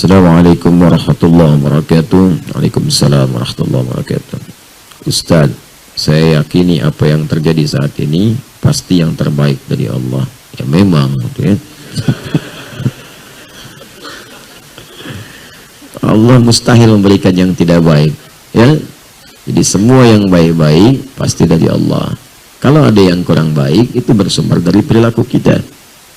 Assalamualaikum warahmatullahi wabarakatuh. Waalaikumsalam warahmatullahi wabarakatuh. Ustaz, saya yakini apa yang terjadi saat ini pasti yang terbaik dari Allah. Ya memang, ya. Allah mustahil memberikan yang tidak baik, ya. Jadi semua yang baik-baik pasti dari Allah. Kalau ada yang kurang baik, itu bersumber dari perilaku kita.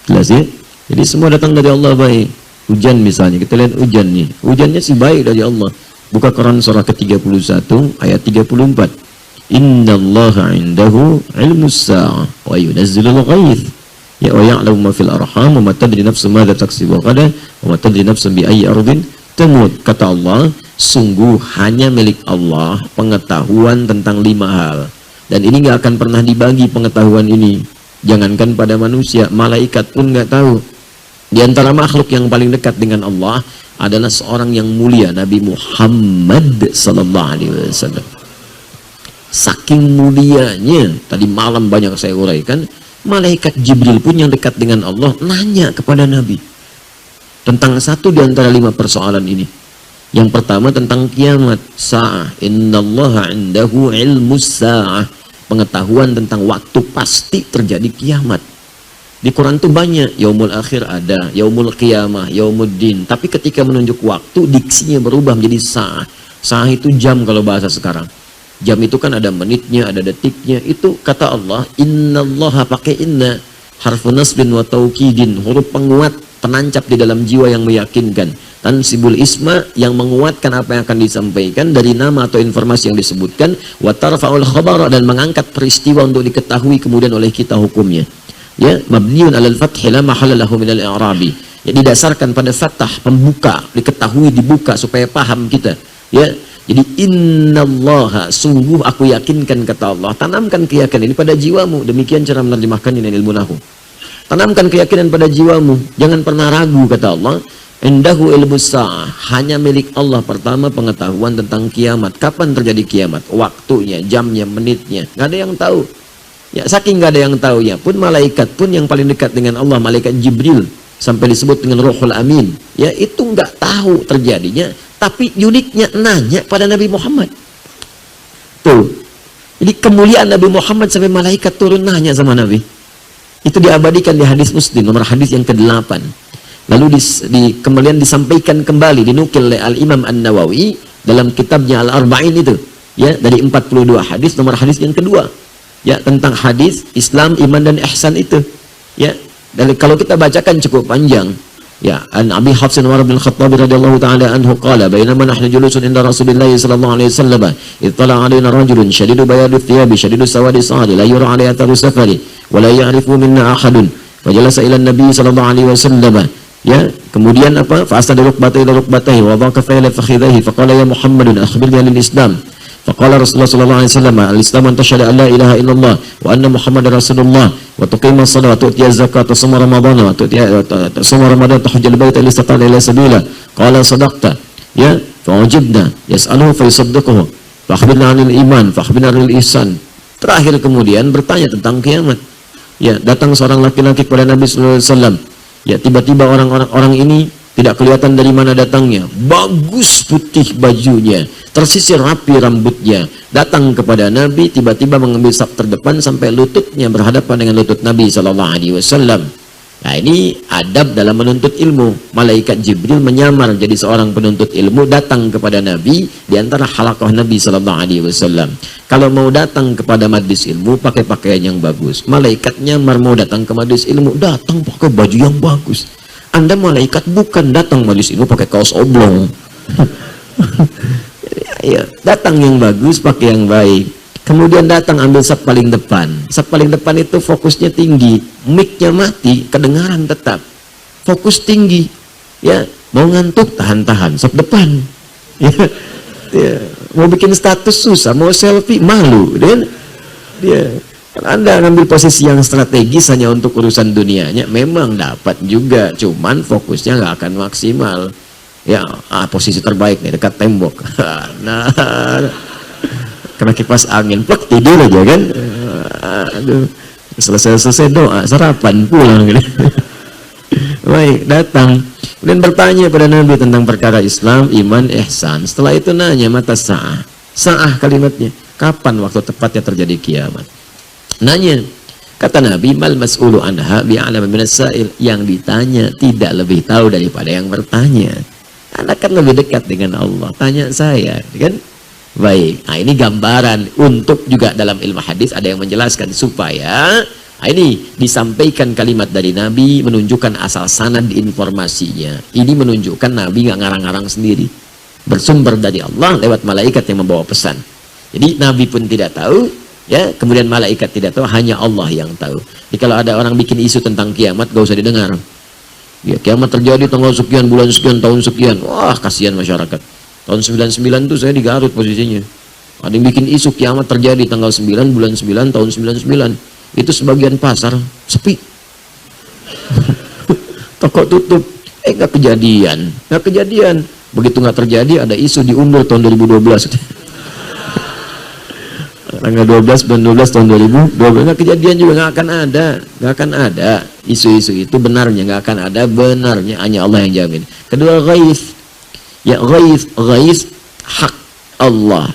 Jelas ya? Jadi semua datang dari Allah baik. Hujan misalnya, kita lihat hujan nih. Hujannya sih baik dari Allah. Buka Quran surah ke-31 ayat 34. Innallaha 'indahu 'ilmus sa'ah wa yunazzilul ghaits. Ya wa ya'lamu ma fil arham wa ma tadri nafsun madza taksibu ghadan wa ma tadri nafsun bi ayyi ardin tamut. Kata Allah, sungguh hanya milik Allah pengetahuan tentang 5 hal. Dan ini nggak akan pernah dibagi pengetahuan ini. Jangankan pada manusia, malaikat pun nggak tahu. Di antara makhluk yang paling dekat dengan Allah adalah seorang yang mulia, Nabi Muhammad sallallahu alaihi wasallam. Saking mulianya, tadi malam banyak saya uraikan, malaikat Jibril pun yang dekat dengan Allah nanya kepada Nabi tentang satu di antara 5 persoalan ini. Yang pertama tentang kiamat, sa'ah. Innallaha 'indahu 'ilmus sa'ah. Pengetahuan tentang waktu pasti terjadi kiamat. Di Quran itu banyak, yaumul akhir ada, yaumul qiyamah, yaumuddin. Tapi ketika menunjuk waktu, diksinya berubah menjadi sa'ah. Sa'ah itu jam kalau bahasa sekarang. Jam itu kan ada menitnya, ada detiknya. Itu kata Allah, innallaha pakai inna, harfu nasbin wa taukidin, huruf penguat, penancap di dalam jiwa yang meyakinkan. Tansibul isma, yang menguatkan apa yang akan disampaikan dari nama atau informasi yang disebutkan. Wa tarfa'ul khabara, dan mengangkat peristiwa untuk diketahui kemudian oleh kita hukumnya. Ya, mabniun 'alal fathi la mahalla lahu minal i'rabi. Ya, didasarkan pada fathah, pembuka, diketahui, dibuka supaya paham kita. Ya, jadi innallaha, sungguh aku yakinkan, kata Allah. Tanamkan keyakinan ini pada jiwamu. Demikian cara menerjemahkan ini ilmu nahwu. Tanamkan keyakinan pada jiwamu, jangan pernah ragu, kata Allah. Indahu ilmus sa'ah, hanya milik Allah pertama pengetahuan tentang kiamat. Kapan terjadi kiamat? Waktunya, jamnya, menitnya. Nggak ada yang tahu. Ya, saking nggak ada yang tahu ya, pun malaikat pun yang paling dekat dengan Allah, malaikat Jibril, sampai disebut dengan Ruhul Amin, ya itu nggak tahu terjadinya, tapi uniknya nanya pada Nabi Muhammad. Tuh, jadi kemuliaan Nabi Muhammad sampai malaikat turun nanya sama Nabi. Itu diabadikan di hadis Muslim, nomor hadis yang ke-8. Lalu kemudian disampaikan kembali, dinukil oleh Al-Imam An-Nawawi dalam kitabnya Al-Arba'in itu, ya, dari 42 hadis, nomor hadis yang kedua. Ya, tentang hadis Islam, iman dan ihsan itu. Ya, dan kalau kita bacakan cukup panjang. Ya, an Abi Hafsin Umar bin Khattab radhiyallahu taala anhu qala bainama nahnu julusun inda Rasulillah sallallahu alaihi wasallam ittala alaina rajulun shadidu bayadi thiyabi shadidu sawadi sa'di la yura alaihi atharu safari wa la ya'rifu minna ahadun fajalasa ila an-nabi sallallahu alaihi wasallam. Ya, kemudian apa? Fa asada rukbatayhi ila rukbatayhi wa dhaqa fa ila fakhidhihi fa qala ya Muhammadun akhbirni anil Islam. Faqala Rasulullah sallallahu alaihi wasallam, al-Islam an tashhadu an la ilaha illallah wa anna Muhammadar Rasulullah wa tuqima as-salata wa tu'ti az-zakata wa tusuma Ramadan wa tusuma Ramadan tahujjal baita li istata'a ila sabila. Qala sadaqta. Ya, fa wajibna yas'aluhu fa yusaddiquhu. Fa akhbirna 'anil iman, fa akhbirna 'anil ihsan. Terakhir kemudian bertanya tentang kiamat. Ya, datang seorang laki-laki kepada Nabi sallallahu alaihi wasallam. Ya, tiba-tiba orang ini tidak kelihatan dari mana datangnya. Bagus putih bajunya, tersisir rapi rambutnya. Datang kepada Nabi, tiba-tiba mengambil saf terdepan sampai lututnya berhadapan dengan lutut Nabi sallallahu alaihi wasallam. Nah, ini adab dalam menuntut ilmu. Malaikat Jibril menyamar jadi seorang penuntut ilmu, datang kepada Nabi di antara halaqah Nabi sallallahu alaihi wasallam. Kalau mau datang kepada majlis ilmu pakai pakaian yang bagus. Malaikat nyamar mau datang ke majlis ilmu, datang pakai baju yang bagus. Anda malaikat bukan datang majlis ilmu pakai kaos oblong. Ya, datang yang bagus, pakai yang baik. Kemudian datang ambil saf paling depan. Saf paling depan itu fokusnya tinggi, mic-nya mati, kedengaran tetap. Fokus tinggi. Ya, mau ngantuk tahan-tahan saf depan. Ya, ya. Mau bikin status susah, mau selfie malu, dan dia. Anda ngambil posisi yang strategis hanya untuk urusan dunianya, memang dapat juga, cuman fokusnya nggak akan maksimal. Ya, posisi terbaik nih dekat tembok. Nah, kena kipas angin, plek tidur aja kan. Aduh, selesai doa, sarapan pulang gitu. Baik, datang. Kemudian bertanya pada Nabi tentang perkara Islam, iman, ihsan. Setelah itu nanya mata sa'ah. Sa'ah kalimatnya. Kapan waktu tepatnya terjadi kiamat? Nanya. Kata Nabi, mal mas'ulu anha bi'alama minas sa'il. Yang ditanya tidak lebih tahu daripada yang bertanya. Anda kan lebih dekat dengan Allah. Tanya saya, kan? Baik. Nah, ini gambaran untuk juga dalam ilmu hadis ada yang menjelaskan supaya ini disampaikan kalimat dari Nabi menunjukkan asal sanad informasinya. Ini menunjukkan Nabi nggak ngarang-ngarang sendiri. Bersumber dari Allah lewat malaikat yang membawa pesan. Jadi Nabi pun tidak tahu, ya, kemudian malaikat tidak tahu, hanya Allah yang tahu. Jadi kalau ada orang bikin isu tentang kiamat, gak usah didengar. Ya, kiamat terjadi tanggal sekian, bulan sekian, tahun sekian. Wah, kasihan masyarakat. Tahun 99 tuh saya di Garut posisinya. Ada yang bikin isu kiamat terjadi tanggal 9, bulan 9, tahun 99. Itu sebagian pasar sepi. Toko tutup. Nggak kejadian. Nggak kejadian. Begitu nggak terjadi, ada isu diundur tahun 2012. Tanggal 12 bulan 12 tahun 2012. Nggak kejadian juga, nggak akan ada. Nggak akan ada. Isu-isu itu benarnya, nggak akan ada benarnya. Hanya Allah yang jamin. Kedua, ghaith. Ya, ghaith hak Allah.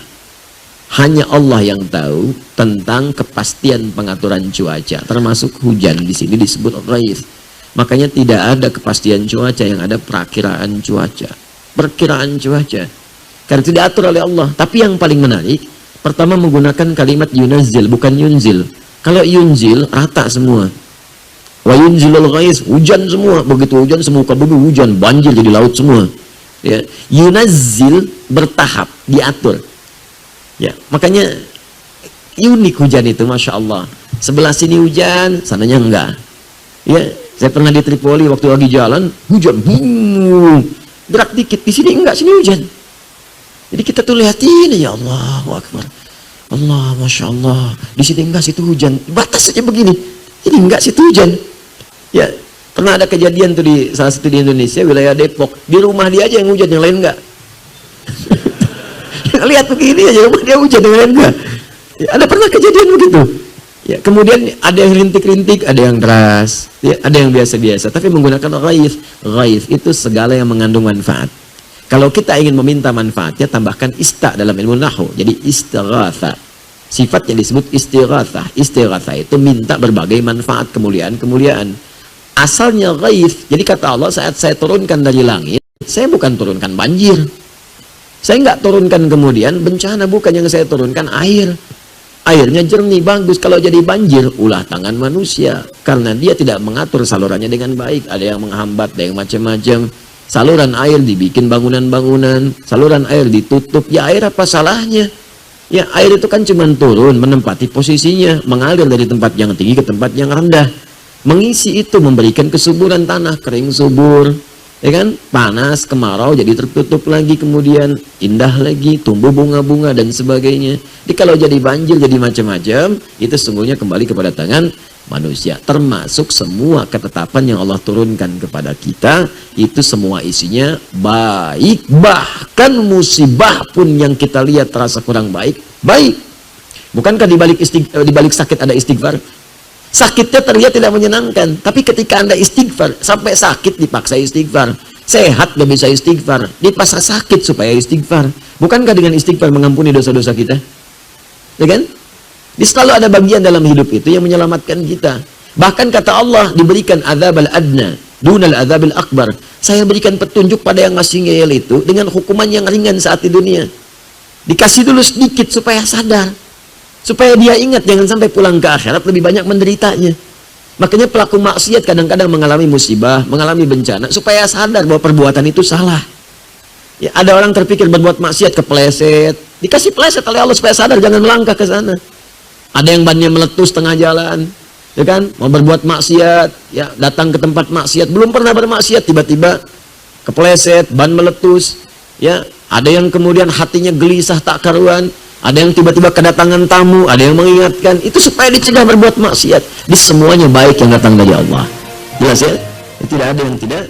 Hanya Allah yang tahu tentang kepastian pengaturan cuaca, termasuk hujan. Di sini disebut ghaith. Makanya tidak ada kepastian cuaca, yang ada perakiraan cuaca. Perkiraan cuaca. Karena tidak diatur oleh Allah. Tapi yang paling menarik, pertama menggunakan kalimat yunazzil, bukan yunzil. Kalau yunzil, rata semua. Wa yunzilul ghaith, hujan semua. Begitu hujan, semuka bumi hujan, banjir jadi laut semua. Ya. Yunazzil bertahap, diatur. Ya, makanya unik hujan itu, Masya Allah. Sebelah sini hujan, sananya enggak. Ya, saya pernah di Tripoli waktu lagi jalan, hujan, gerak dikit, di sini enggak, sini hujan. Jadi kita tuh lihatin, ya Allah, Akbar. Allah, Masya Allah. Di sini enggak, situ hujan. Batas saja begini. Ini enggak, situ hujan. Ya, pernah ada kejadian tuh di salah satu di Indonesia, wilayah Depok. Di rumah dia aja yang hujan, yang lain enggak. Lihat begini aja, rumah dia hujan, yang lain enggak. Ya, ada pernah kejadian begitu. Ya, kemudian ada yang rintik-rintik, ada yang deras, ya, ada yang biasa-biasa. Tapi menggunakan ghaith. Ghaith itu segala yang mengandung manfaat. Kalau kita ingin meminta manfaatnya, tambahkan ista dalam ilmu nahwu. Jadi istighatha. Sifatnya disebut istighatha. Istighatha itu minta berbagai manfaat, kemuliaan-kemuliaan. Asalnya ghaith. Jadi kata Allah, saat saya turunkan dari langit, saya bukan turunkan banjir. Saya nggak turunkan kemudian bencana, bukan yang saya turunkan air. Airnya jernih, bagus. Kalau jadi banjir, ulah tangan manusia. Karena dia tidak mengatur salurannya dengan baik. Ada yang menghambat, ada yang macam-macam. Saluran air dibikin bangunan-bangunan. Saluran air ditutup. Ya, air apa salahnya? Ya, air itu kan cuma turun, menempati posisinya. Mengalir dari tempat yang tinggi ke tempat yang rendah. Mengisi itu, memberikan kesuburan tanah. Kering subur. Ya kan, panas, kemarau, jadi tertutup lagi, kemudian indah lagi, tumbuh bunga-bunga dan sebagainya. Jadi kalau jadi banjir, jadi macam-macam, itu sesungguhnya kembali kepada tangan manusia. Termasuk semua ketetapan yang Allah turunkan kepada kita, itu semua isinya baik. Bahkan musibah pun yang kita lihat terasa kurang baik, baik. Bukankah di balik sakit ada istighfar? Sakitnya terlihat tidak menyenangkan, tapi ketika Anda istighfar, sampai sakit dipaksa istighfar, sehat gak bisa istighfar, dipaksa sakit supaya istighfar. Bukankah dengan istighfar mengampuni dosa-dosa kita? Ya kan? Jadi selalu ada bagian dalam hidup itu yang menyelamatkan kita. Bahkan kata Allah, diberikan azab al-adna dunal azab al-akbar. Saya berikan petunjuk pada yang masih ngeyel itu dengan hukuman yang ringan saat di dunia. Dikasih dulu sedikit supaya sadar. Supaya dia ingat, jangan sampai pulang ke akhirat lebih banyak menderitanya. Makanya pelaku maksiat kadang-kadang mengalami musibah, mengalami bencana, supaya sadar bahwa perbuatan itu salah. Ya, ada orang terpikir berbuat maksiat, kepleset, dikasih pleset oleh Allah supaya sadar, jangan melangkah ke sana. Ada yang bannya meletus tengah jalan, ya kan, mau berbuat maksiat, ya datang ke tempat maksiat, belum pernah bermaksiat, tiba-tiba kepleset, ban meletus, ya. Ada yang kemudian hatinya gelisah tak karuan. Ada yang tiba-tiba kedatangan tamu, ada yang mengingatkan, itu supaya dicegah berbuat maksiat. Di semuanya baik yang datang dari Allah. Jelas ya? Tidak ada yang tidak